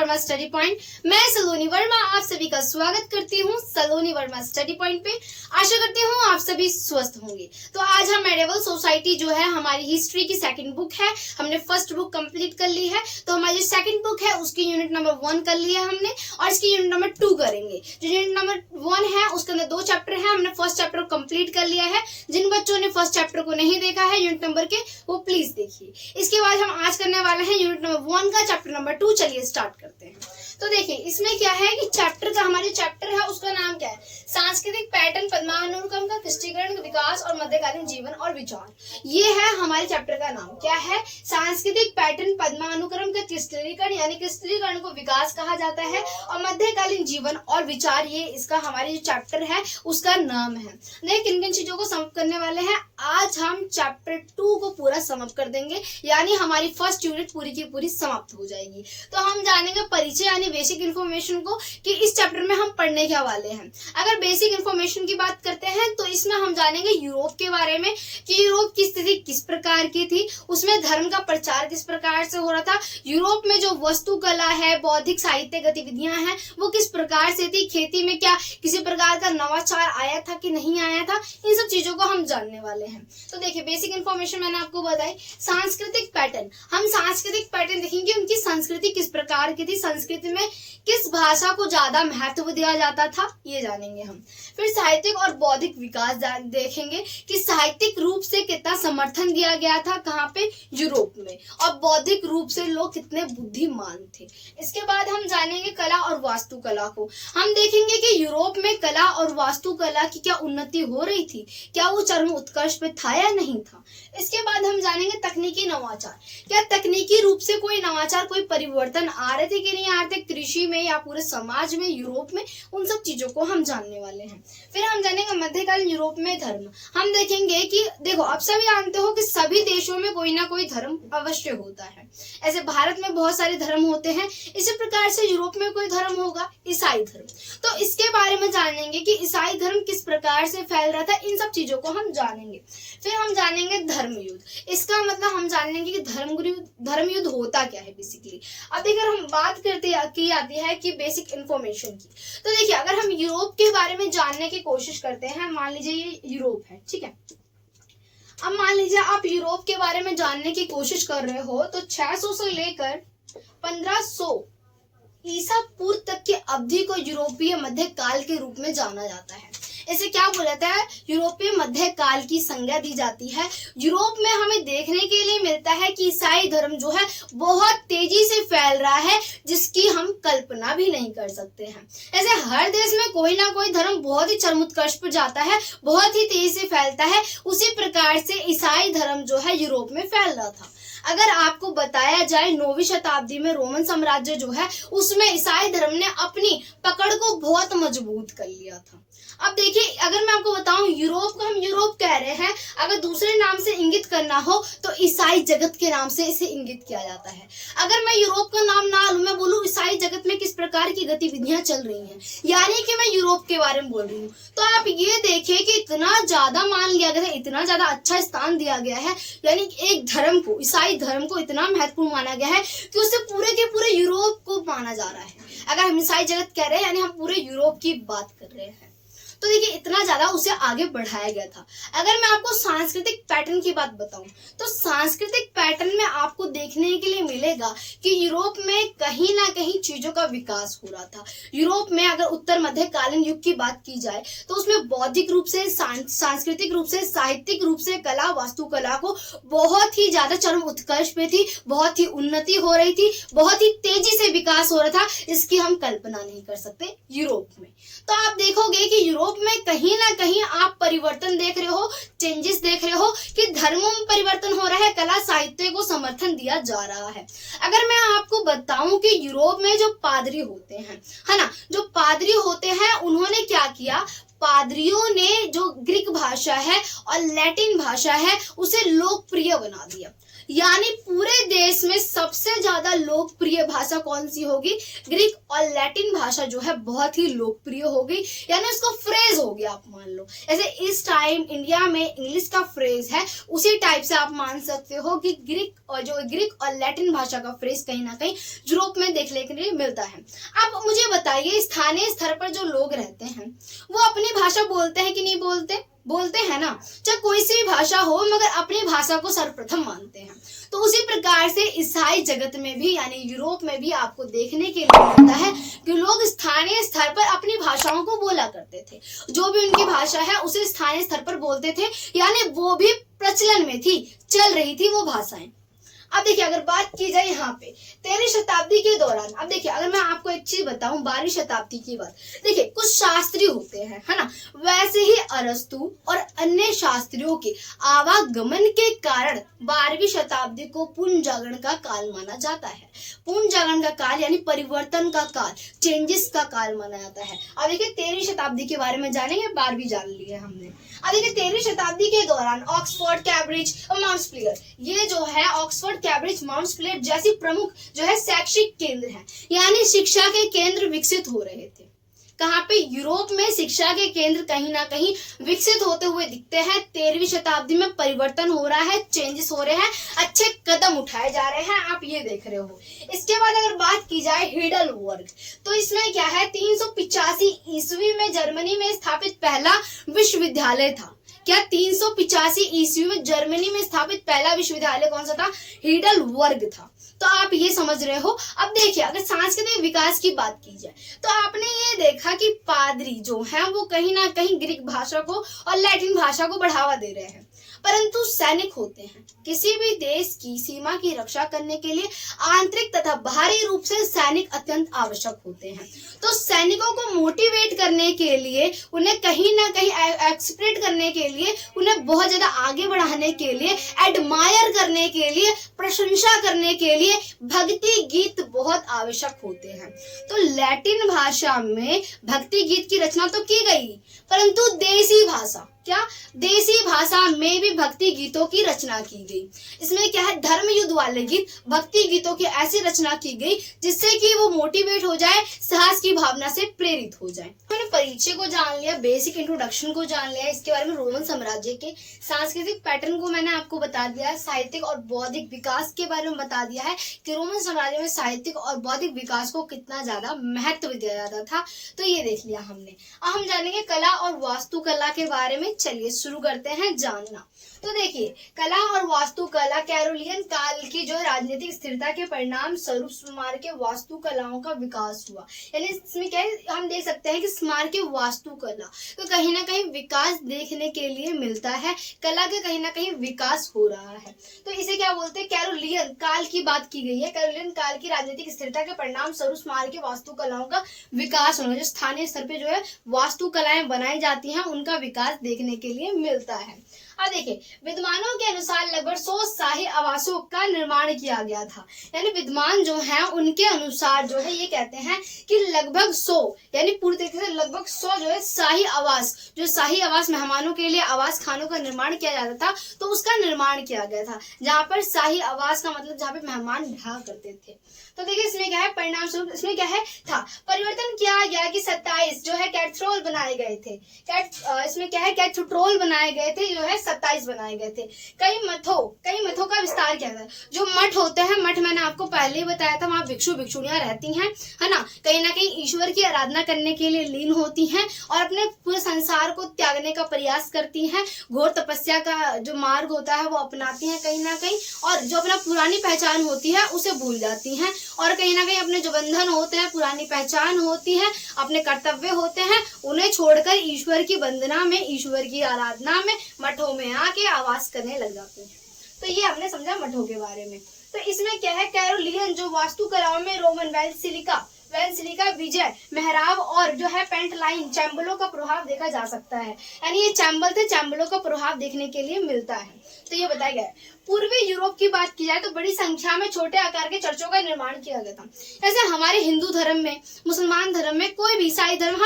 Verma study point. मैं सलोनी वर्मा आप सभी का स्वागत करती हूँ सलोनी वर्मा स्टडी पॉइंट पे। आशा करती हूँ आप सभी स्वस्थ होंगे। तो आज हम मेडिवल सोसाइटी जो है हमारी हिस्ट्री की सेकंड बुक है, हमने फर्स्ट बुक कंप्लीट कर ली है। तो हमारी जो सेकंड बुक है उसकी यूनिट नंबर 1 कर लिया हमने और इसकी यूनिट नंबर 2 करेंगे। जो यूनिट नंबर 1 है उसके अंदर 2 चैप्टर है, हमने फर्स्ट चैप्टर कंप्लीट कर लिया है। जिन बच्चों ने फर्स्ट चैप्टर को नहीं देखा है यूनिट नंबर के, वो प्लीज देखिए। इसके बाद हम आज करने वाले हैं यूनिट नंबर 1 का चैप्टर नंबर 2। चलिए स्टार्ट करते हैं। तो देखिए इसमें क्या है कि चैप्टर का हमारे चैप्टर है उसका नाम क्या है, सांस्कृतिक पैटर्न पद्मानुक्रम का क्रिस्टीकरण विकास और मध्यकालीन जीवन और विचार। ये है हमारे चैप्टर का नाम, क्या है, सांस्कृतिक पैटर्न पद्मानुक्रम का क्रिस्टलीकरण, यानी क्रिस्टलीकरण को विकास कहा जाता है, और मध्यकालीन जीवन और विचार, ये इसका हमारे जो चैप्टर है उसका नाम है। देखिए किन किन चीजों को समाप्त करने वाले हैं आज हम चैप्टर 2 को पूरा समाप्त कर देंगे, यानी हमारी फर्स्ट यूनिट पूरी की पूरी समाप्त हो जाएगी। तो हम जानेंगे परिचय यानी बेसिक इन्फॉर्मेशन को कि इस चैप्टर में हम पढ़ने क्या वाले हैं। अगर बेसिक इन्फॉर्मेशन की बात करते हैं तो इसमें हम जानेंगे यूरोप के बारे में कि यूरोप की स्थिति किस प्रकार की थी, उसमें धर्म का प्रचार किस प्रकार से हो रहा था, यूरोप में जो वस्तुकला है, बौद्धिक साहित्य गतिविधियां हैं वो किस प्रकार से थी, खेती में क्या किसी प्रकार का नवाचार आया था कि नहीं आया था, इन सब चीजों को हम जानने वाले हैं। तो देखिए बेसिक इन्फॉर्मेशन मैंने आपको बताई। सांस्कृतिक पैटर्न, हम सांस्कृतिक पैटर्न देखेंगे उनकी संस्कृति किस प्रकार की थी, संस्कृति में किस भाषा को ज्यादा महत्व दिया जाता था, ये जानेंगे हम। फिर साहित्यिक और बौद्धिक विकास देखेंगे कि साहित्यिक रूप से कितना समर्थन दिया गया था, कहाँ पे, यूरोप में, और बौद्धिक रूप से लोग कितने बुद्धिमान थे। इसके बाद हम जानेंगे कला और वास्तुकला को। हम देखेंगे कि यूरोप में कला और वास्तुकला की क्या उन्नति हो रही थी, क्या वो चरम उत्कर्ष पे था या नहीं था। इसके बाद हम जानेंगे तकनीकी नवाचार, क्या तकनीकी रूप से कोई नवाचार, कोई परिवर्तन आ रहे थे कि नहीं आ रहे थे कृषि में या पूरे समाज में, यूरोप में, उन सब चीजों को हम जानने वाले हैं। फिर हम जानेंगे मध्यकालीन यूरोप में धर्म। हम देखेंगे कि देखो आप सभी जानते हो कि सभी देशों में कोई ना कोई धर्म अवश्य होता है। ऐसे भारत में बहुत सारे धर्म होते हैं, इसी प्रकार से यूरोप में कोई धर्म होगा, ईसाई धर्म। तो इसके बारे में जानेंगे कि ईसाई धर्म किस प्रकार से फैल रहा था, इन सब चीजों को हम जानेंगे। फिर हम जानेंगे धर्म युद्ध। इसका मतलब हम जानेंगे कि धर्म युद्ध होता क्या है बेसिकली। अब अगर हम बात करते की आती है कि बेसिक इन्फॉर्मेशन की, तो देखिए अगर हम यूरोप के बारे में जानने की कोशिश करते हैं, मान लीजिए ये यूरोप है, ठीक है। अब मान लीजिए आप यूरोप के बारे में जानने की कोशिश कर रहे हो तो 600 से लेकर 1500 ईसा पूर्व तक की अवधि को यूरोपीय मध्यकाल के रूप में जाना जाता है। इसे क्या बोला जाता है, यूरोपीय मध्यकाल की संज्ञा दी जाती है। यूरोप में हमें देखने के लिए मिलता है कि ईसाई धर्म जो है बहुत तेजी से फैल रहा है, जिसकी हम कल्पना भी नहीं कर सकते हैं। ऐसे हर देश में कोई ना कोई धर्म बहुत ही चरमोत्कर्ष पर जाता है, बहुत ही तेजी से फैलता है, उसी प्रकार से ईसाई धर्म जो है यूरोप में फैल रहा था। अगर आपको बताया जाए 9वीं शताब्दी में रोमन साम्राज्य जो है उसमें ईसाई धर्म ने अपनी पकड़ को बहुत मजबूत कर लिया था। अब देखिए अगर मैं आपको बताऊं यूरोप को हम यूरोप कह रहे हैं, अगर दूसरे नाम से इंगित करना हो तो ईसाई जगत के नाम से इसे इंगित किया जाता है। अगर मैं यूरोप का नाम ना लूं, मैं बोलूं ईसाई जगत में किस प्रकार की गतिविधियां चल रही हैं, यानी कि मैं यूरोप के बारे में बोल रही हूँ, तो आप ये देखिए कि इतना ज्यादा मान लिया गया है, इतना ज्यादा अच्छा स्थान दिया गया है, यानी एक धर्म को, ईसाई धर्म को इतना महत्वपूर्ण माना गया है कि उससे पूरे के पूरे यूरोप को माना जा रहा है। अगर हम ईसाई जगत कह रहे हैं यानी हम पूरे यूरोप की बात कर रहे हैं। तो देखिए इतना ज्यादा उसे आगे बढ़ाया गया था। अगर मैं आपको सांस्कृतिक पैटर्न की बात बताऊं तो सांस्कृतिक पैटर्न में आपको देखने के लिए मिलेगा कि यूरोप में कहीं ना कहीं चीजों का विकास हो रहा था। यूरोप में अगर उत्तर मध्यकालीन युग की बात की जाए तो उसमें बौद्धिक रूप से, सांस्कृतिक रूप से, साहित्यिक रूप से कला वास्तुकला को बहुत ही ज्यादा चरम उत्कर्ष पे थी, बहुत ही उन्नति हो रही थी, बहुत ही तेजी से विकास हो रहा था, इसकी हम कल्पना नहीं कर सकते यूरोप में। तो आप देखोगे कि यूरोप में कहीं ना कहीं आप परिवर्तन देख रहे हो, चेंजेस देख रहे हो कि धर्मों में परिवर्तन हो रहा है, कला साहित्य को समर्थन दिया जा रहा है। अगर मैं आपको बताऊं कि यूरोप में जो पादरी होते हैं, है ना, जो पादरी होते हैं उन्होंने क्या किया, पादरियों ने जो ग्रीक भाषा है और लैटिन भाषा है उसे लोकप्रिय बना दिया। यानी पूरे देश में सबसे ज्यादा लोकप्रिय भाषा कौन सी होगी? ग्रीक और लैटिन भाषा जो है बहुत ही लोकप्रिय हो गई, यानी उसका फ्रेज हो गया। आप मान लो ऐसे इस टाइम इंडिया में इंग्लिश का फ्रेज है, उसी टाइप से आप मान सकते हो कि ग्रीक और लैटिन भाषा का फ्रेज कहीं ना कहीं यूरोप में देखने के लिए मिलता है। अब मुझे बताइए, स्थानीय स्तर पर जो लोग रहते हैं वो अपनी भाषा बोलते हैं कि नहीं बोलते हैं ना। चाहे कोई सी भी भाषा हो, मगर अपनी भाषा को सर्वप्रथम मानते हैं। तो उसी प्रकार से ईसाई जगत में भी यानी यूरोप में भी आपको देखने के लिए मिलता है कि लोग स्थानीय स्तर पर अपनी भाषाओं को बोला करते थे। जो भी उनकी भाषा है उसे स्थानीय स्तर पर बोलते थे, यानी वो भी प्रचलन में थी, चल रही थी वो भाषाएं। अब देखिए, अगर बात की जाए यहाँ पे 13वीं शताब्दी के दौरान, अब देखिए अगर मैं आपको एक चीज बताऊं 12वीं शताब्दी की बात, देखिए कुछ शास्त्री होते हैं, है ना, वैसे ही अरस्तु और अन्य शास्त्रियों के आवागमन के कारण 12वीं शताब्दी को पुनर्जागरण का काल माना जाता है। पुनर्जागरण का काल यानी परिवर्तन का काल, चेंजेस का काल माना जाता है। अब देखिए 13वीं शताब्दी के बारे में जानेंगे, 12वीं जान ली है हमने। अब देखिए 13वीं शताब्दी के दौरान ऑक्सफोर्ड, कैम्ब्रिज और माउंट्सक्लेयर, ये जो है ऑक्सफोर्ड, कैम्ब्रिज, माउंट्सक्लेयर जैसी प्रमुख जो है शैक्षिक केंद्र हैं, यानी शिक्षा के केंद्र विकसित हो रहे थे। कहाँ पे? यूरोप में शिक्षा के केंद्र कहीं ना कहीं विकसित होते हुए दिखते हैं। 13वीं शताब्दी में परिवर्तन हो रहा है, चेंजेस हो रहे हैं, अच्छे कदम उठाए जा रहे हैं, आप ये देख रहे हो। इसके बाद अगर बात की जाए हिडलबर्ग, तो इसमें क्या है, 385 ईस्वी में जर्मनी में स्थापित पहला विश्वविद्यालय था। क्या 385 ईस्वी में जर्मनी में स्थापित पहला विश्वविद्यालय कौन सा था? हिडलबर्ग था। तो आप ये समझ रहे हो। अब देखिए अगर सांस्कृतिक विकास की बात की जाए तो आपने ये देखा कि पादरी जो हैं वो कहीं ना कहीं ग्रीक भाषा को और लैटिन भाषा को बढ़ावा दे रहे हैं, परंतु सैनिक होते हैं। किसी भी देश की सीमा की रक्षा करने के लिए आंतरिक तथा बाहरी रूप से सैनिक अत्यंत आवश्यक होते हैं। तो सैनिकों को मोटिवेट करने के लिए, उन्हें कहीं ना कहीं एक्सप्रेट करने के लिए, उन्हें बहुत ज्यादा आगे बढ़ाने के लिए, एडमायर करने के लिए, प्रशंसा करने के लिए भक्ति गीत बहुत आवश्यक होते हैं। तो लैटिन भाषा में भक्ति गीत की रचना तो की गई, परंतु देसी भाषा, क्या देसी भाषा में भी भक्ति गीतों की रचना की गई। इसमें क्या है, धर्म युद्ध वाले गीत, भक्ति गीतों की ऐसी रचना की गई जिससे कि वो मोटिवेट हो जाए, साहस की भावना से प्रेरित हो जाए। मैंने परिचय को जान लिया, बेसिक इंट्रोडक्शन को जान लिया, इसके बारे में रोमन साम्राज्य के सांस्कृतिक पैटर्न को मैंने आपको बता दिया, साहित्यिक और बौद्धिक विकास के बारे में बता दिया है कि रोमन साम्राज्य में साहित्यिक और बौद्धिक विकास को कितना ज्यादा महत्व दिया जाता था। तो ये देख लिया हमने। अब हम जानेंगे कला और वास्तुकला के बारे में। चलिए शुरू करते हैं जानना। तो देखिए, कला और वास्तुकला कैरोलियन काल की जो राजनीतिक स्थिरता के परिणाम स्वरूप स्मारकीय वास्तुकलाओं का विकास हुआ। यानी इसमें क्या है, हम देख सकते हैं कि स्मारकीय वास्तुकला तो कहीं ना कहीं विकास देखने के लिए मिलता है, कला के कहीं ना कहीं विकास हो रहा है। तो इसे क्या बोलते हैं, कैरोलियन काल की बात की गई है। कैरोलियन काल की राजनीतिक स्थिरता के परिणाम स्वरूप स्मारकीय वास्तुकलाओं का विकास होना, जो स्थानीय स्तर पे जो है वास्तुकलाएं बनाई जाती हैं, उनका विकास देखने के लिए मिलता है। अब देखिए, विद्वानों के अनुसार लगभग 100 शाही आवासों का निर्माण किया गया था। यानी विद्वान जो हैं उनके अनुसार जो है ये कहते हैं कि लगभग 100 यानी पूरी तरीके से लगभग 100 जो है शाही आवास, जो शाही आवास मेहमानों के लिए आवास खानों का निर्माण किया जाता था, तो उसका निर्माण किया गया था। जहाँ पर शाही आवास का मतलब जहाँ पे मेहमान रहा करते थे। तो देखिए इसमें क्या है, परिणाम स्वरूप इसमें क्या है था, परिवर्तन किया गया कि 27 जो है कैथेड्रल बनाए गए थे। इसमें क्या है, कैथेड्रल बनाए गए थे, जो है 27 बनाए गए थे। कई मठों का विस्तार किया गया। जो मठ होते हैं, मठ मैंने आपको पहले ही बताया था, वहाँ भिक्षु भिक्षुणियां रहती हैं, है ना कहीं ईश्वर की आराधना करने के लिए लीन होती हैं और अपने पूरे संसार को त्यागने का प्रयास करती हैं। घोर तपस्या का जो मार्ग होता है वो अपनाती हैं कहीं ना कहीं, और जो अपना पुरानी पहचान होती है उसे भूल जाती हैं, और कहीं ना कहीं अपने जो बंधन होते हैं, पुरानी पहचान होती है, अपने कर्तव्य होते हैं, उन्हें छोड़कर ईश्वर की वंदना में, ईश्वर की आराधना में मठों में आके आवास करने लग जाते हैं। तो ये हमने समझा मठों के बारे में। तो इसमें क्या है, कैरोलियन जो वास्तुकलाओं में रोमन वैलसिलिका विजय, मेहराब और जो है पेंट लाइन, चैम्बलों का प्रभाव देखा जा सकता है। यानी ये चैम्बल थे, चैम्बलों का प्रभाव देखने के लिए मिलता है। तो ये बताया गया है। पूर्वी यूरोप की बात की जाए तो बड़ी संख्या में छोटे आकार के चर्चों का निर्माण किया गया था। जैसे हमारे हिंदू धर्म में, मुसलमान धर्म में, कोई भी ईसाई धर्म,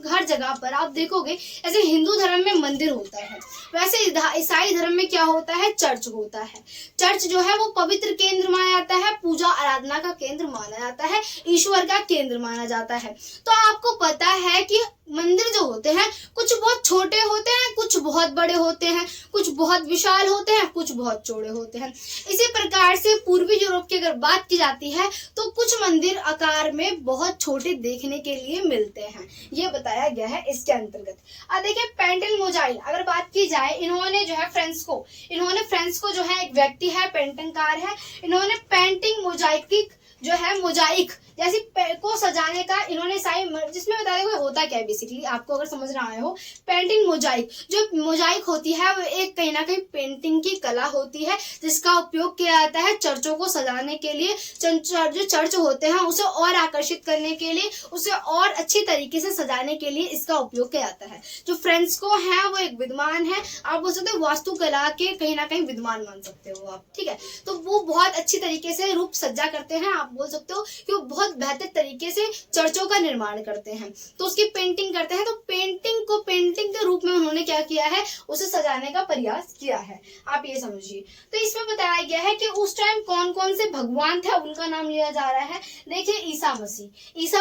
हर जगह पर आप देखोगे ऐसे हिंदू धर्म में मंदिर होता है, वैसे ईसाई धर्म में क्या होता है, चर्च होता है। चर्च जो है वो पवित्र केंद्र माना जाता है, पूजा आराधना का केंद्र माना जाता है, ईश्वर का केंद्र माना जाता है। तो आपको पता है कि मंदिर जो होते हैं कुछ बहुत छोटे होते हैं, कुछ बहुत बड़े होते हैं, कुछ बहुत विशाल होते हैं, कुछ बहुत चौड़े होते हैं। इसी प्रकार से पूर्वी यूरोप की अगर बात की जाती है तो कुछ मंदिर आकार में बहुत छोटे देखने के लिए मिलते हैं, ये बताया गया है इसके अंतर्गत। अब देखिए पेंटिंग मोजाइल अगर बात की जाए, इन्होंने जो है फ्रांसिस्को जो है एक व्यक्ति है, पेंटिंगकार है, इन्होंने पेंटिंग मोजाइक जो है मोजाइक जैसी को सजाने का इन्होंने जिसमें बता दें होता क्या है बेसिकली, आपको अगर समझ रहा है पेंटिंग मोजाइक, जो मोजाइक होती है वो एक कहीं ना कहीं पेंटिंग की कला होती है जिसका उपयोग किया जाता है चर्चों को सजाने के लिए। जो चर्च होते हैं उसे और आकर्षित करने के लिए, उसे और अच्छी तरीके से सजाने के लिए इसका उपयोग किया जाता है। जो फ्रांसिस्को है वो एक विद्वान है, आप बोल सकते हो वास्तुकला के कहीं ना कहीं विद्वान मान सकते हो आप, ठीक है। तो वो बहुत अच्छी तरीके से रूप सज्जा करते हैं, आप बोल सकते हो कि वो बहुत बेहतर तरीके से चर्चों का निर्माण करते हैं, तो उसकी पेंटिंग करते हैं। तो पेंटिंग को पेंटिंग के रूप में उन्होंने क्या किया है, उसे सजाने का प्रयास किया है, आप ये समझिए। तो इसमें बताया गया है कि उस टाइम कौन कौन से भगवान थे उनका नाम लिया जा रहा है। देखिए ईसा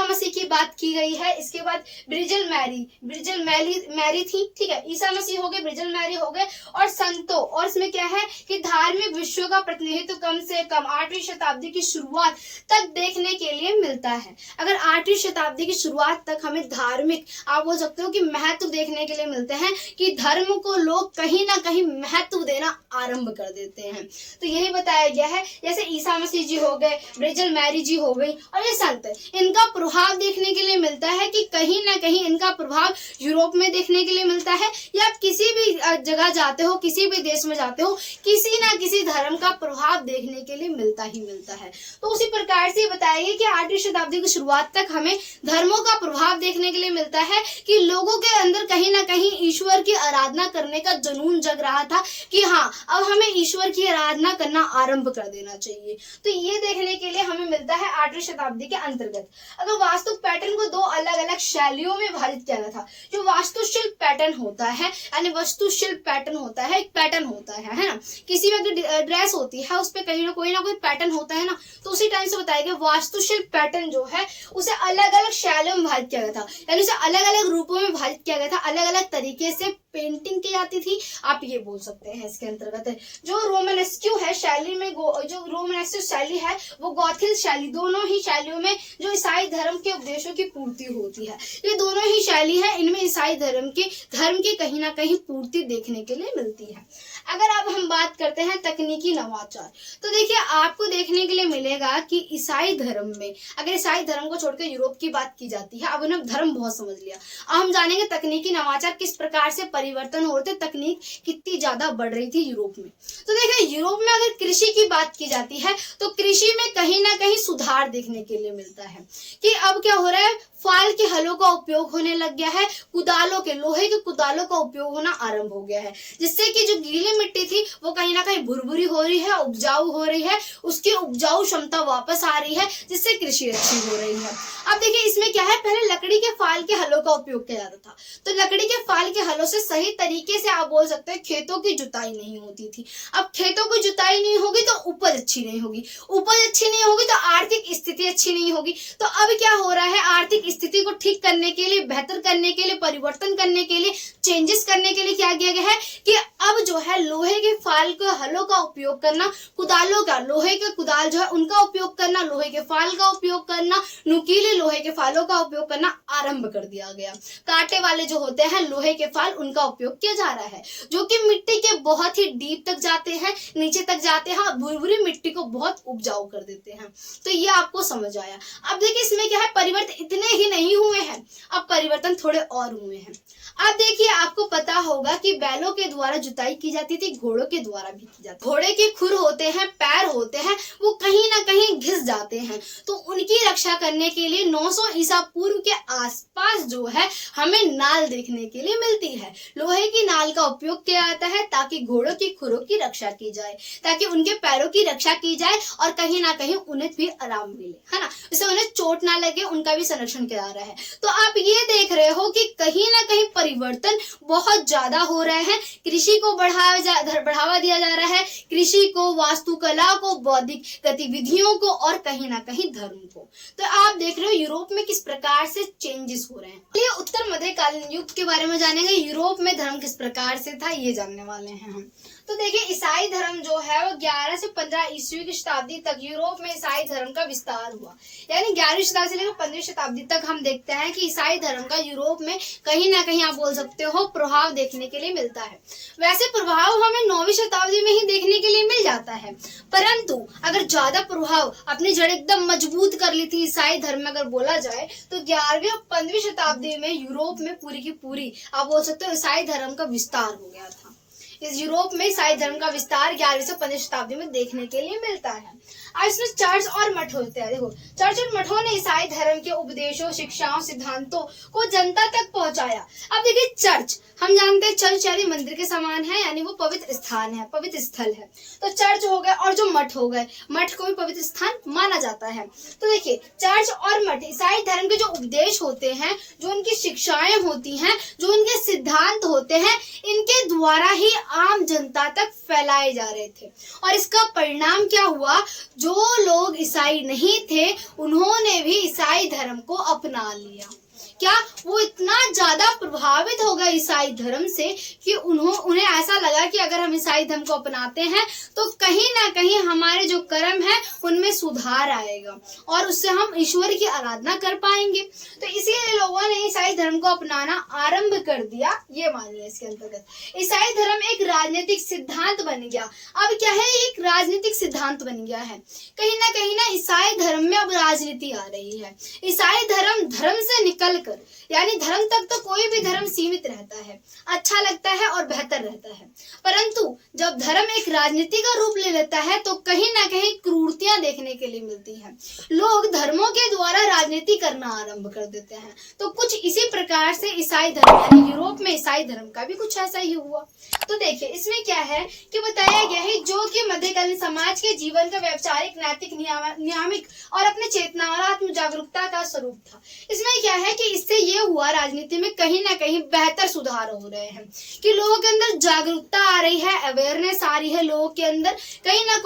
मसीह की बात की गई है। इसके बाद ब्रिजल मैरी थी, ठीक है। ईसा मसीह हो गए, ब्रिजल मैरी हो गए और संतों। और इसमें क्या है कि धार्मिक विश्व का प्रतिनिधित्व कम से कम 8वीं शताब्दी की शुरुआत तक देखने के लिए मिलता है। अगर 8वीं शताब्दी की शुरुआत तक हमें धार्मिक, आप बोल सकते हो कि महत्व देखने के लिए मिलते हैं कि धर्म को लोग कहीं ना कहीं महत्व देना आरंभ कर देते हैं। तो यही बताया गया है। जैसे ईसा मसीह जी हो गए, ब्रिजल मैरी जी हो गई और ये संत, इनका प्रभाव देखने के लिए मिलता है कि कहीं ना कहीं इनका प्रभाव यूरोप में देखने के लिए मिलता है, या आप किसी भी जगह जाते हो, किसी भी देश में जाते हो, किसी ना किसी धर्म का प्रभाव देखने के लिए मिलता ही मिलता है। तो उसी प्रकार से बताया गया कि 8वीं शताब्दी की शुरुआत तक हमें धर्मों का प्रभाव देखने के लिए मिलता है कि लोगों के अंदर कहीं ना कहीं ईश्वर की आराधना करने का जुनून जग रहा था कि हाँ अब हमें ईश्वर की आराधना करना आरंभ कर देना चाहिए। तो ये देखने के लिए हमें मिलता है 8वीं शताब्दी के अंतर्गत। अगर वास्तु पैटर्न को दो अलग अलग शैलियों में विभाजित किया गया था। जो वास्तुशिल्प पैटर्न होता है, यानी वास्तुशिल्प पैटर्न होता है, एक पैटर्न होता है ना, किसी भी अगर ड्रेस होती है उस पर कहीं ना कोई पैटर्न होता है ना, तो उसी टाइम से बताया गया वास्तुशिल्प पैटर्न जो है उसे अलग अलग शैलियों में विभाजित किया गया था, यानी उसे अलग अलग रूपों में विभाजित किया गया था, अलग अलग तरीके से पेंटिंग की जाती थी, आप ये बोल सकते हैं इसके अंतर्गत। जो रोमानेस्क्यू है शैली में, जो रोमानेस्क्यू शैली है वो गॉथिक शैली, दोनों ही शैलियों में जो ईसाई धर्म के उपदेशों की पूर्ति होती है, ये दोनों ही शैली है, इनमें ईसाई धर्म की कहीं ना कहीं पूर्ति देखने के लिए मिलती है। अगर अब हम बात करते हैं तकनीकी नवाचार, तो देखिए आपको देखने के लिए मिलेगा कि ईसाई धर्म में, अगर ईसाई धर्म को छोड़कर यूरोप की बात की जाती है, अब उन्होंने धर्म बहुत समझ लिया, अब हम जानेंगे तकनीकी नवाचार किस प्रकार से परिवर्तन हो रहे थे, तकनीक कितनी ज्यादा बढ़ रही थी यूरोप में। तो देखिए यूरोप में अगर कृषि की बात की जाती है तो कृषि में कहीं ना कहीं सुधार देखने के लिए मिलता है कि अब क्या हो रहा है, फाल के हलों का उपयोग होने लग गया है, कुदालों के, लोहे के कुदालों का उपयोग होना आरंभ हो गया है, जिससे कि जो गीली मिट्टी थी वो कहीं ना कहीं भुरभुरी हो रही है, उपजाऊ हो रही है, उसकी उपजाऊ क्षमता वापस आ रही है, जिससे कृषि अच्छी हो रही है। अब देखिए इसमें क्या है, पहले लकड़ी के फाल के हलों का उपयोग किया जाता था, तो लकड़ी के फाल के हलों से सही तरीके से आप बोल सकते हैं खेतों की जुताई नहीं होती थी। अब खेतों की जुताई नहीं होगी तो उपज अच्छी नहीं होगी, उपज अच्छी नहीं होगी तो आर्थिक स्थिति अच्छी नहीं होगी। तो अब क्या हो रहा है, आर्थिक स्थिति को ठीक करने के लिए, बेहतर करने के लिए, परिवर्तन करने के लिए, चेंजेस करने के लिए क्या किया गया है कि अब जो है लोहे के फाल के हलों का उपयोग करना, कुदालों का, लोहे के कुदाल जो है उनका उपयोग करना, लोहे के फाल का उपयोग करना, नुकीले लोहे के फालों का उपयोग करना आरंभ कर दिया गया। कांटे वाले जो होते हैं लोहे के फाल, उनका उपयोग किया जा रहा है, जो कि मिट्टी के बहुत ही डीप तक जाते हैं, नीचे तक जाते हैं, भुरभुरी मिट्टी को बहुत उपजाऊ कर देते हैं। तो ये आपको समझ आया। अब देखिए इसमें क्या है, परिवर्तन इतने ही नहीं हुए हैं, अब परिवर्तन थोड़े और हुए हैं। अब देखिए, आपको पता होगा कि बैलों के द्वारा जुताई की जाती थी, घोड़ों के द्वारा भी की जाती। घोड़े के खुर होते हैं, पैर होते हैं, वो कहीं ना कहीं घिस जाते हैं, तो उनकी रक्षा करने के लिए 900 ईसा पूर्व के आसपास जो है हमें नाल देखने के लिए मिलती है। लोहे की नाल का उपयोग किया जाता है ताकि घोड़ों की खुरों की रक्षा की जाए, ताकि उनके पैरों की रक्षा की जाए और कहीं ना कहीं उन्हें भी आराम मिले, है ना, इससे उन्हें चोट ना लगे, उनका भी संरक्षण किया जा रहा है। तो आप ये देख रहे हो कि कहीं ना कहीं परिवर्तन बहुत ज्यादा हो रहे हैं। कृषि को बढ़ावा दिया जा रहा है, कृषि को, वास्तुकला को, बौद्धिक गतिविधियों को और कहीं ना कहीं धर्म को। तो आप देख रहे हो यूरोप में किस प्रकार से चेंजेस हो रहे हैं। चलिए उत्तर मध्यकालीन युग के बारे में जानेंगे। यूरोप में धर्म किस प्रकार से था ये जानने वाले हैं हम। तो देखिए, ईसाई धर्म जो है वो 11 से 15 ईस्वी की शताब्दी तक यूरोप में ईसाई धर्म का विस्तार हुआ। यानी 11वीं शताब्दी से लेकर 15वीं शताब्दी तक हम देखते हैं कि ईसाई धर्म का यूरोप में कहीं ना कहीं आप बोल सकते हो प्रभाव देखने के लिए मिलता है। वैसे प्रभाव हमें 9वीं शताब्दी में ही देखने के लिए मिल जाता है, परंतु अगर ज्यादा प्रभाव अपनी जड़ एकदम मजबूत कर ली थी ईसाई धर्म में अगर बोला जाए तो 11वीं और 15वीं शताब्दी में यूरोप में पूरी की पूरी आप बोल सकते हो ईसाई धर्म का विस्तार हो गया था। इस यूरोप में ईसाई धर्म का विस्तार 11वीं से 15वीं शताब्दी में देखने के लिए मिलता है। अब इसमें चर्च और मठ होते हैं। देखो, चर्च और मठों ने ईसाई धर्म के उपदेशों, शिक्षाओं, सिद्धांतों को जनता तक पहुंचाया। अब देखिए, चर्च हम जानते हैं चर्च यानी मंदिर के समान है, यानी वो पवित्र स्थान है, पवित्र स्थल है। तो चर्च हो गए और जो मठ हो गए, मठ को भी पवित्र स्थान माना जाता है। तो देखिए, चर्च और मठ ईसाई धर्म के जो उपदेश होते हैं, जो उनकी शिक्षाएं होती हैं, जो उनके सिद्धांत होते हैं, इनके द्वारा ही आम जनता तक फैलाए जा रहे थे। और इसका परिणाम क्या हुआ, जो लोग ईसाई नहीं थे उन्होंने भी ईसाई धर्म को अपना लिया। क्या वो इतना ज्यादा प्रभावित हो गए ईसाई धर्म से कि उन्हें ऐसा लगा कि अगर हम ईसाई धर्म को अपनाते हैं तो कहीं ना कहीं हमारे जो कर्म है उनमें सुधार आएगा और उससे हम ईश्वर की आराधना कर पाएंगे। तो इसीलिए लोगों ने ईसाई धर्म को अपनाना आरंभ कर दिया। ये मानिए, इसके अंतर्गत ईसाई धर्म एक राजनीतिक सिद्धांत बन गया। अब क्या है, एक राजनीतिक सिद्धांत बन गया है। कहीं ना ईसाई धर्म में अब राजनीति आ रही है। ईसाई धर्म से निकल यानी धर्म तक तो कोई भी धर्म सीमित रहता है, अच्छा लगता है और बेहतर रहता है, परंतु जब धर्म एक राजनीति का रूप ले लेता है तो कहीं ना कहीं क्रूरतियां देखने के लिए मिलती हैं। लोग धर्मों के द्वारा राजनीति करना आरंभ कर देते हैं। तो कुछ इसी प्रकार से ईसाई धर्म यानी यूरोप में ईसाई धर्म का भी कुछ ऐसा ही हुआ। तो देखिए, इसमें क्या है कि बताया गया है जो कि मध्यकालीन समाज के जीवन का वैचारिक, नैतिक, नियामिक और अपने चेतना और आत्म जागरूकता का स्वरूप था। इसमें क्या है कि इससे ये हुआ राजनीति में कहीं ना कहीं बेहतर सुधार हो रहे हैं कि लोगों के अंदर जागरूकता आ रही है, अवेयरनेस आ रही है लोगों के अंदर। कहीं ना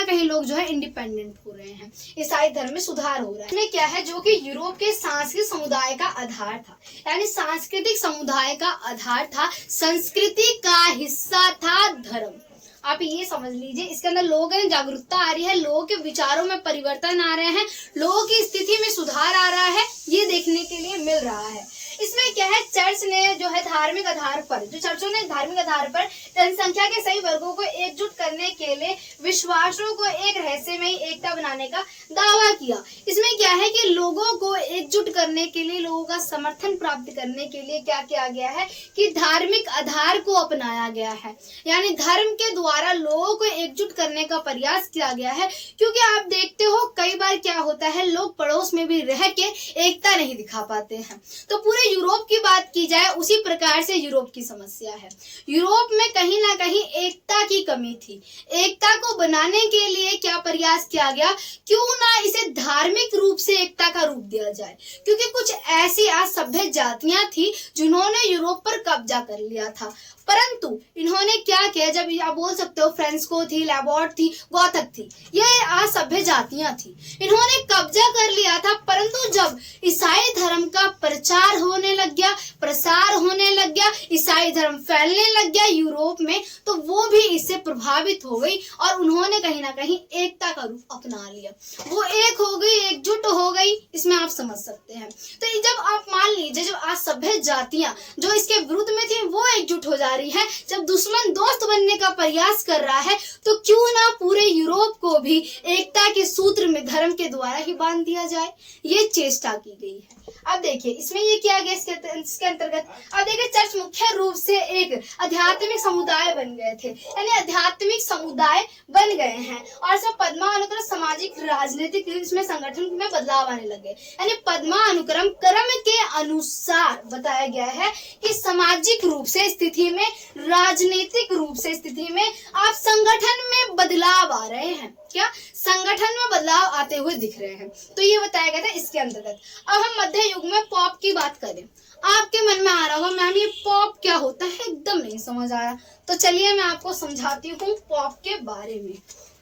कहीं लोग जो है इंडिपेंडेंट हो रहे हैं। ईसाई धर्म में सुधार हो रहा है। इसमें क्या है, जो कि यूरोप के सांस्कृतिक समुदाय का आधार था, यानी सांस्कृतिक समुदाय का आधार था, संस्कृति का हिस्सा था धर्म। आप ये समझ लीजिए, इसके अंदर लोगों में जागरूकता आ रही है, लोगों के विचारों में परिवर्तन आ रहे हैं, लोगों की स्थिति में सुधार आ रहा है, ये देखने के लिए मिल रहा है। इसमें क्या है, चर्च ने जो है धार्मिक आधार पर, जो चर्चों ने धार्मिक आधार पर जनसंख्या के सही वर्गों को एकजुट करने के लिए विश्वासों को एक रहस्यमयी एकता बनाने का दावा किया। इसमें क्या है कि लोगों को एकजुट करने के लिए, लोगों का समर्थन प्राप्त करने के लिए क्या किया गया है कि धार्मिक आधार को अपनाया गया है, यानी धर्म के द्वारा लोगों को एकजुट करने का प्रयास किया गया है। क्योंकि आप देखते हो कई बार क्या होता है, लोग पड़ोस में भी रह के एकता नहीं दिखा पाते हैं। तो पूरे यूरोप की बात की जाए, उसी प्रकार से यूरोप की समस्या है। यूरोप में कहीं ना कहीं एकता की कमी थी। एकता को बनाने के लिए क्या प्रयास किया गया, क्यों ना इसे धार्मिक रूप से एकता का रूप दिया जाए, क्योंकि कुछ ऐसी असभ्य जातियां थी जिन्होंने यूरोप पर कब्जा कर लिया था। परंतु इन्होंने क्या किया, जब आप बोल सकते हो फ्रेंस्को थी, लैबॉर्ड थी, गौथक थी, ये असभ्य जातियां थी, इन्होंने कब्जा कर लिया था। परंतु जब ईसाई धर्म का प्रचार होने लग गया, प्रसार होने लग गया, ईसाई ईसाई धर्म फैलने लग गया यूरोप में, तो वो भी इससे प्रभावित हो गई और उन्होंने कहीं ना कहीं एकता का रूप अपना लिया। वो एक हो गई, एकजुट हो गई, इसमें आप समझ सकते हैं। तो जब आप मान लीजिए, जब आज सभ्य जातियां जो इसके विरुद्ध में थी वो एकजुट हो जा रही है, जब दुश्मन दोस्त बनने का प्रयास कर रहा है, तो क्यों ना पूरे यूरोप को भी एकता के सूत्र में धर्म के द्वारा ही बांध दिया जाए, ये चेष्टा की गई है। अब देखिए इसमें ये किया गया, इसके अंतर्गत अब देखिए चर्च मुख्य रूप से एक आध्यात्मिक समुदाय बन गए थे, यानी आध्यात्मिक समुदाय बन गए हैं और सब पद्मानुक्रम सामाजिक राजनीतिक इसमें संगठन में बदलाव आने लगे। यानी पद्मानुक्रम क्रम के अनुसार बताया गया है कि सामाजिक रूप से स्थिति में, राजनीतिक रूप से स्थिति में आप संगठन में बदलाव आ रहे हैं। क्या संगठन में बदलाव आते हुए दिख रहे हैं, तो ये बताया गया था इसके अंतर्गत। अब हम मध्य युग में पॉप की बात करें। आपके मन में आ रहा होगा मैम ये पॉप क्या होता है, एकदम नहीं समझ आया, तो चलिए मैं आपको समझाती हूँ पॉप के बारे में।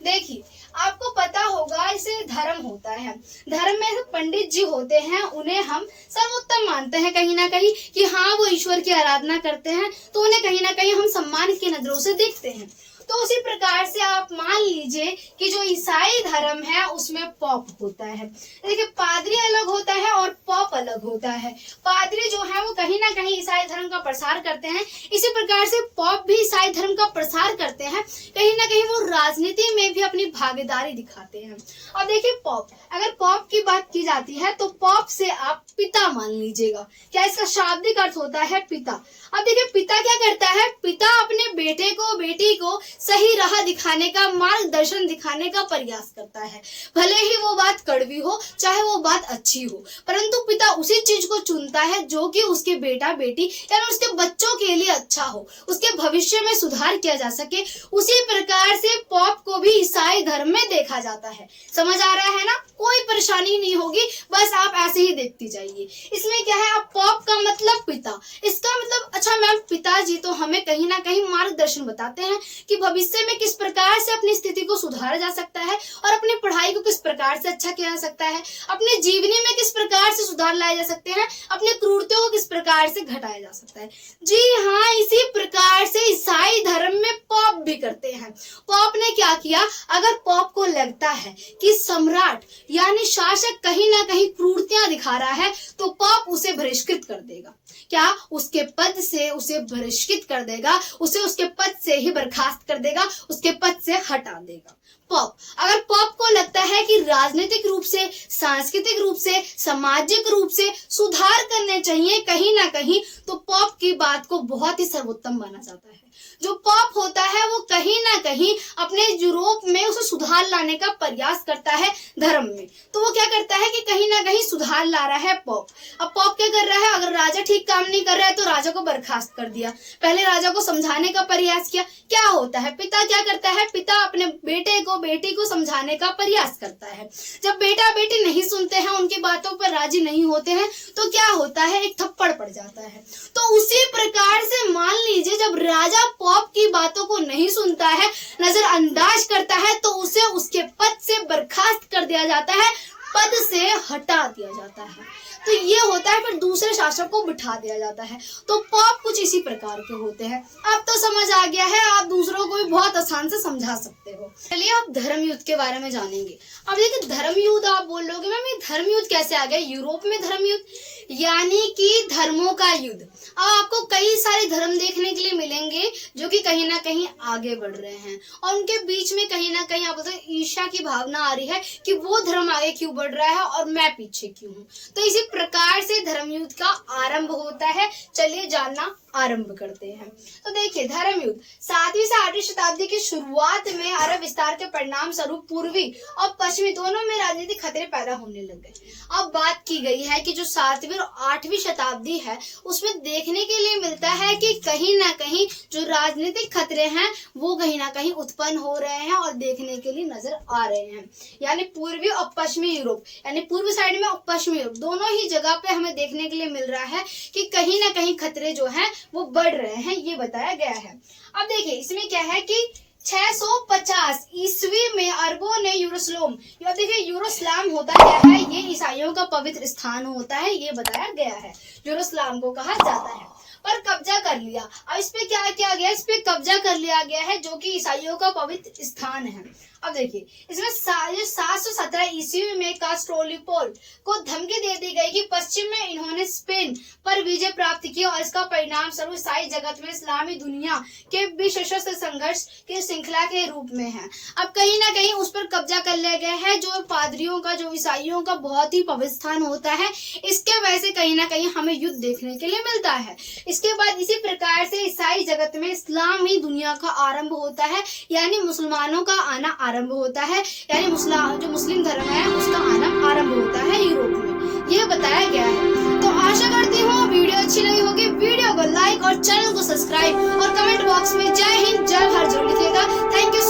देखिए आपको पता होगा इसे धर्म होता है, धर्म में पंडित जी होते हैं, उन्हें हम सर्वोत्तम मानते हैं कहीं ना कहीं कि हाँ वो ईश्वर की आराधना करते हैं, तो उन्हें कहीं ना कहीं हम सम्मान की नजरों से देखते हैं। तो उसी प्रकार से आप मान लीजिए कि जो ईसाई धर्म है उसमें पॉप होता है। देखिए पादरी अलग होता है और पॉप अलग होता है। पादरी जो है वो कहीं ना कहीं ईसाई धर्म का प्रसार करते हैं, इसी प्रकार से पॉप भी ईसाई धर्म का प्रसार करते हैं, कहीं ना कहीं वो राजनीति में भी अपनी भागीदारी दिखाते हैं। अब देखिए पॉप, अगर पॉप की बात की जाती है तो पॉप से आप पिता मान लीजिएगा। क्या इसका शाब्दिक अर्थ होता है पिता। अब देखिए पिता क्या करता है, पिता अपने बेटे को, बेटी को सही राह दिखाने का, मार्गदर्शन दिखाने का प्रयास करता है। भले ही वो बात कड़वी हो, चाहे वो बात अच्छी हो, परंतु पिता उसी चीज को चुनता है जो कि उसके बेटा बेटी यानी उसके बच्चों के लिए अच्छा हो, उसके भविष्य में सुधार किया जा सके। उसी प्रकार से पॉप को भी ईसाई धर्म में देखा जाता है। समझ आ रहा है ना, कोई परेशानी नहीं होगी, बस आप ऐसे ही देखती जाइए। इसमें क्या है, आप पॉप का मतलब पिता, इसका मतलब अच्छा मैम पिताजी तो हमें कहीं ना कहीं मार्गदर्शन बताते हैं कि भविष्य में किस प्रकार से अपनी स्थिति को सुधारा जा सकता है और अपनी पढ़ाई को किस प्रकार से अच्छा किया जा सकता है, अपने जीवनी में किस प्रकार से सुधार लाए जा सकते हैं, अपने क्रूरताओं को किस प्रकार से घटाया जा सकता है। जी हाँ, इसी प्रकार से ईसाई धर्म में पॉप भी करते हैं। पॉप ने क्या किया, अगर पॉप को लगता है कि सम्राट यानी शासक कहीं ना कहीं क्रूरतियां दिखा रहा है, तो पॉप उसे बहिष्कृत कर देगा। क्या उसके पद से उसे बहिष्कृत कर देगा, उसे उसके पद से ही बर्खास्त कर देगा, उसके पद से हटा देगा। पॉप, अगर पॉप को लगता है कि राजनीतिक रूप से, सांस्कृतिक रूप से, सामाजिक रूप से सुधार करने चाहिए कहीं ना कहीं, तो पॉप की बात को बहुत ही सर्वोत्तम माना जाता है। जो पॉप होता है वो कहीं ना कहीं अपने यूरोप में उसे सुधार लाने का प्रयास करता है धर्म में, तो वो क्या करता है कि कहीं ना कहीं सुधार ला रहा है पॉप। अब पॉप क्या कर रहा है, अगर राजा ठीक काम नहीं कर रहा है तो राजा को बर्खास्त कर दिया, पहले राजा को समझाने का प्रयास किया। क्या होता है, पिता क्या करता है, पिता अपने बेटे को, बेटी को समझाने का प्रयास करता है। जब बेटा बेटी नहीं सुनते हैं, उनकी बातों पर राजी नहीं होते हैं, तो क्या होता है, एक थप्पड़ पड़ जाता है। तो उसी प्रकार से मान लीजिए जब राजा पॉप की बातों को नहीं सुनता है, नजरअंदाज करता है, तो उसे उसके पद से बर्खास्त कर दिया जाता है, पद से हटा दिया जाता है। तो ये होता है, फिर दूसरे शासक को बिठा दिया जाता है। तो पॉप कुछ इसी प्रकार के होते हैं। अब तो समझ आ गया है, आप दूसरों को भी बहुत आसान से समझा सकते हो। चलिए आप धर्म युद्ध के बारे में जानेंगे। अब देखिए धर्म युद्ध, आप बोलोगे मैम ये धर्म युद्ध कैसे आ गया यूरोप में, धर्म युद्ध यानी कि धर्मों का युद्ध। अब आपको कई सारे धर्म देखने के लिए मिलेंगे जो कि कहीं ना कहीं आगे बढ़ रहे हैं और उनके बीच में कहीं ना कहीं आप बोलते ईर्ष्या की भावना आ रही है कि वो धर्म आगे क्यों बढ़ रहा है और मैं पीछे क्यों हूँ। तो इसी प्रकार से धर्म युद्ध का आरंभ होता है। चलिए जानना आरंभ करते हैं। तो देखिए धर्म युद्ध 7वीं से 8वीं शताब्दी की शुरुआत में अरब विस्तार के परिणाम स्वरूप पूर्वी और पश्चिमी दोनों में राजनीतिक खतरे पैदा होने लग गए। अब बात की गई है कि जो 7वीं और 8वीं शताब्दी है उसमें देखने के लिए मिलता है कि कहीं ना कहीं जो राजनीतिक खतरे हैं वो कहीं ना कहीं उत्पन्न हो रहे हैं और देखने के लिए नजर आ रहे हैं। यानी पूर्वी और पश्चिमी यूरोप, यानी पूर्व साइड में और पश्चिमी यूरोप दोनों ही जगह पे हमें देखने के लिए मिल रहा है कि कहीं ना कहीं खतरे जो हैं वो बढ़ रहे हैं, ये बताया गया है। अब देखिए इसमें क्या है कि 650 ईस्वी में अरबों ने यरूशलेम, देखिए यरूशलेम होता क्या है, ये ईसाइयों का पवित्र स्थान होता है, ये बताया गया है। यरूशलेम को कहा जाता है। पर कब्जा कर लिया। अब इस पे क्या किया गया, इस पे कब्जा कर लिया गया है जो कि ईसाइयों का पवित्र स्थान है। अब देखिए इसमें 717 ईस्वी में कास्टोलिपोल को धमकी दे दी गई कि पश्चिम में इन्होंने स्पेन पर विजय प्राप्त की और इसका परिणाम स्वरूप ईसाई जगत में इस्लामी दुनिया के बीच सशस्त्र संघर्ष की श्रृंखला के रूप में है। अब कहीं ना कहीं उस पर कब्जा कर लिया गया है जो पादरियों का, जो ईसाइयों का बहुत ही पवित्र स्थान होता है। इसके वजह से कहीं ना कहीं हमें युद्ध देखने के लिए मिलता है। इसके बाद इसी प्रकार से ईसाई जगत में इस्लामी दुनिया का आरंभ होता है, यानी मुसलमानों का आना आरंभ होता है, यानी जो मुस्लिम धर्म है उसका आना आरंभ होता है यूरोप में, यह बताया गया है। तो आशा करती हूँ वीडियो अच्छी लगी होगी। वीडियो को लाइक और चैनल को सब्सक्राइब और कमेंट बॉक्स में जय हिंद जय भारत जरूर लिखिएगा। Thank you.